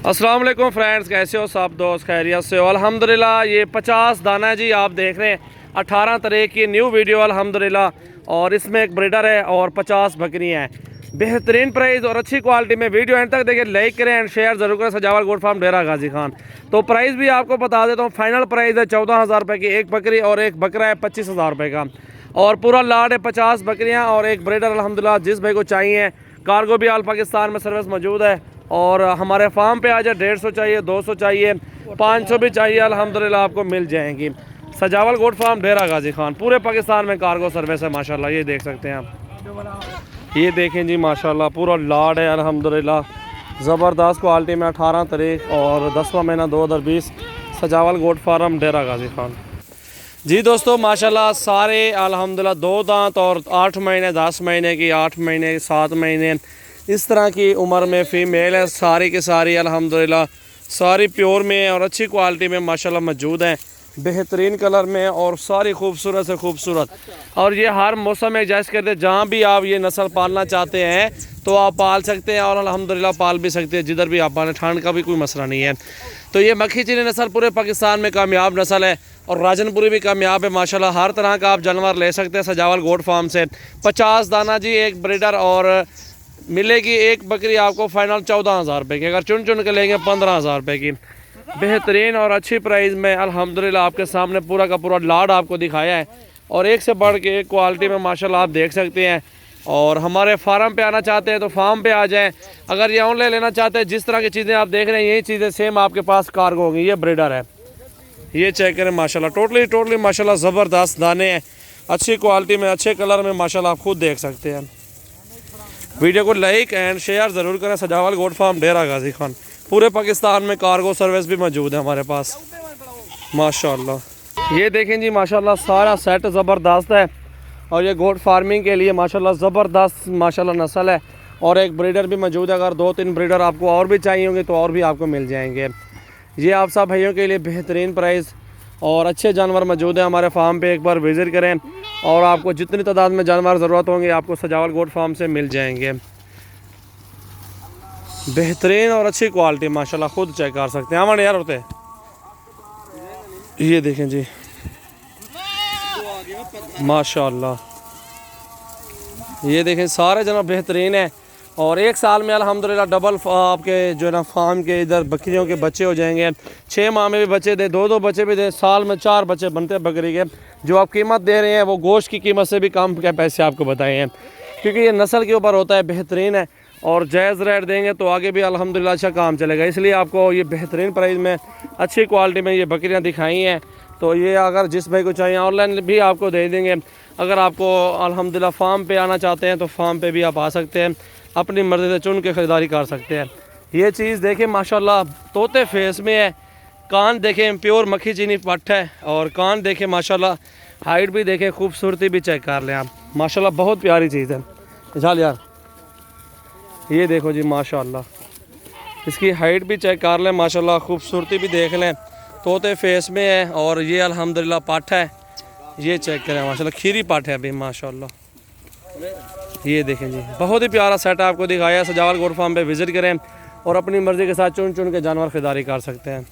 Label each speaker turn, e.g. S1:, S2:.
S1: अस्सलाम वालेकुम फ्रेंड्स, कैसे हो सब दोस्त? खैरियत से हो? अल्हम्दुलिल्लाह। ये 50 दाना है जी, आप देख रहे हैं 18 तारीख की न्यू वीडियो अल्हम्दुलिल्लाह। और इसमें एक ब्रीडर है और 50 बकरियाँ हैं। बेहतरीन प्राइस और अच्छी क्वालिटी में। वीडियो एंड तक देखिए, लाइक करें एंड शेयर ज़रूर करें। सजावल गोट फार्म डेरा गाजी खान। तो प्राइस भी आपको बता देता हूँ। फाइनल प्राइस है 14,000 रुपये की एक बकरी और एक बकरा है 25,000 रुपये का। और पूरा लाड है 50 बकरियाँ और एक ब्रीडर अल्हम्दुलिल्लाह। जिस भाई को चाहिए, कार्गो भी आल पाकिस्तान में सर्विस मौजूद है। और हमारे फार्म पे आ जाए, 150 चाहिए, 200 चाहिए, 500 भी चाहिए, अल्हम्दुलिल्लाह आपको मिल जाएंगी। सजावल गोट फार्म डेरा गाजी खान, पूरे पाकिस्तान में कार्गो सर्विस है माशाल्लाह। ये देख सकते हैं आप, ये देखें जी माशाल्लाह पूरा लाड है अल्हम्दुलिल्लाह। ज़बरदस्त क्वालिटी में 18 तारीख और 10वां महीना 2020, सजावल गोट फार्म डेरा गाजी खान। जी दोस्तों माशाल्लाह सारे अल्हम्दुलिल्लाह 2 दांत और 8 महीने, 10 महीने की, 8 महीने, 7 महीने इस तरह की उम्र में फ़ीमेल है। सारी की सारी अल्हम्दुलिल्लाह सारी प्योर में और अच्छी क्वालिटी में माशाल्लाह मौजूद हैं। बेहतरीन कलर में और सारी खूबसूरत से खूबसूरत। और ये हर मौसम में एडजस्ट करते, जहाँ भी आप ये नस्ल पालना चाहते हैं तो आप पाल सकते हैं और अल्हम्दुलिल्लाह पाल भी सकते हैं जिधर भी आप पालें। ठंड का भी कोई मसला नहीं है। तो ये मक्खी चीनी नस्ल पूरे पाकिस्तान में कामयाब नस्ल है और राजनपुरी भी कामयाब है माशाल्लाह। हर तरह का आप जानवर ले सकते हैं सजावल गोट फार्म से। 50 दाना जी एक ब्रीडर और मिलेगी एक बकरी आपको फाइनल 14,000 रुपये की। अगर चुन चुन के लेंगे 15,000 रुपये की। बेहतरीन और अच्छी प्राइस में अल्हम्दुलिल्लाह आपके सामने पूरा का पूरा लाड आपको दिखाया है। और एक से बढ़ के एक क्वालिटी में माशाल्लाह आप देख सकते हैं। और हमारे फार्म पे आना चाहते हैं तो फार्म पे आ जाएं। अगर ये ऑनलाइन लेना चाहते हैं, जिस तरह की चीज़ें आप देख रहे हैं यही चीज़ें सेम आपके पास कार्गो होंगी। ये ब्रीडर है, ये चेक करें माशाल्लाह। टोटली माशाल्लाह ज़बरदस्त दाने हैं, अच्छी क्वालिटी में, अच्छे कलर में माशाल्लाह। आप खुद देख सकते हैं। वीडियो को लाइक एंड शेयर ज़रूर करें। सजावल गोट फार्म डेरा गाजी खान, पूरे पाकिस्तान में कार्गो सर्विस भी मौजूद है हमारे पास माशाल्लाह। ये देखें जी माशाल्लाह सारा सेट ज़बरदस्त है। और ये गोट फार्मिंग के लिए माशाल्लाह ज़बरदस्त माशाल्लाह नस्ल है। और एक ब्रीडर भी मौजूद है। अगर 2-3 ब्रीडर आपको और भी चाहिए होंगे तो और भी आपको मिल जाएंगे। ये आप सब भाइयों के लिए बेहतरीन प्राइस और अच्छे जानवर मौजूद है हमारे फार्म पे। एक बार विज़िट करें और आपको जितनी तादाद में जानवर ज़रूरत होंगे आपको सजावल गोट फार्म से मिल जाएंगे। बेहतरीन और अच्छी क्वालिटी माशाल्लाह, खुद चेक कर सकते हैं। हमारे यार होते ये देखें जी माशाल्लाह, ये देखें सारे जानवर बेहतरीन है। और एक साल में अल्हम्दुलिल्लाह डबल आपके जो है ना फार्म के इधर बकरियों के बच्चे हो जाएंगे। 6 माह में भी बच्चे दे, 2-2 बच्चे भी दे, साल में 4 बच्चे बनते हैं बकरी के। जो आप कीमत दे रहे हैं वो गोश्त की कीमत से भी कम के पैसे आपको बताए हैं, क्योंकि ये नस्ल के ऊपर होता है। बेहतरीन है और जायज़ रेट देंगे तो आगे भी अल्हम्दुलिल्लाह अच्छा काम चलेगा। इसलिए आपको ये बेहतरीन प्राइस में अच्छी क्वालिटी में ये बकरियाँ दिखाई हैं। तो ये अगर जिस भाई को चाहिए ऑनलाइन भी आपको दे देंगे। अगर आपको अल्हम्दुलिल्लाह फार्म पे आना चाहते हैं तो फार्म पे भी आप आ सकते हैं, अपनी मर्ज़ी से चुन के ख़रीदारी कर सकते हैं। ये चीज़ देखें माशाल्लाह तोते फेस में है। कान देखें प्योर मक्खी चीनी पट्ट है। और कान देखें माशाल्लाह, हाइट भी देखें, खूबसूरती भी चेक कर लें आप माशाल्लाह। बहुत प्यारी चीज़ है झाल यार। ये देखो जी माशाल्लाह, इसकी हाइट भी चेक कर लें माशाल्लाह, खूबसूरती भी देख लें। तोते फेस में है और ये अल्हम्दुलिल्लाह पाठ है। ये चेक करें माशाल्लाह, खीरी पाठ है अभी माशाल्लाह। ये देखें जी बहुत ही प्यारा सेट आपको दिखाया है। सजावल गोट फार्म पे विज़िट करें और अपनी मर्ज़ी के साथ चुन चुन के जानवर ख़रीदारी कर सकते हैं।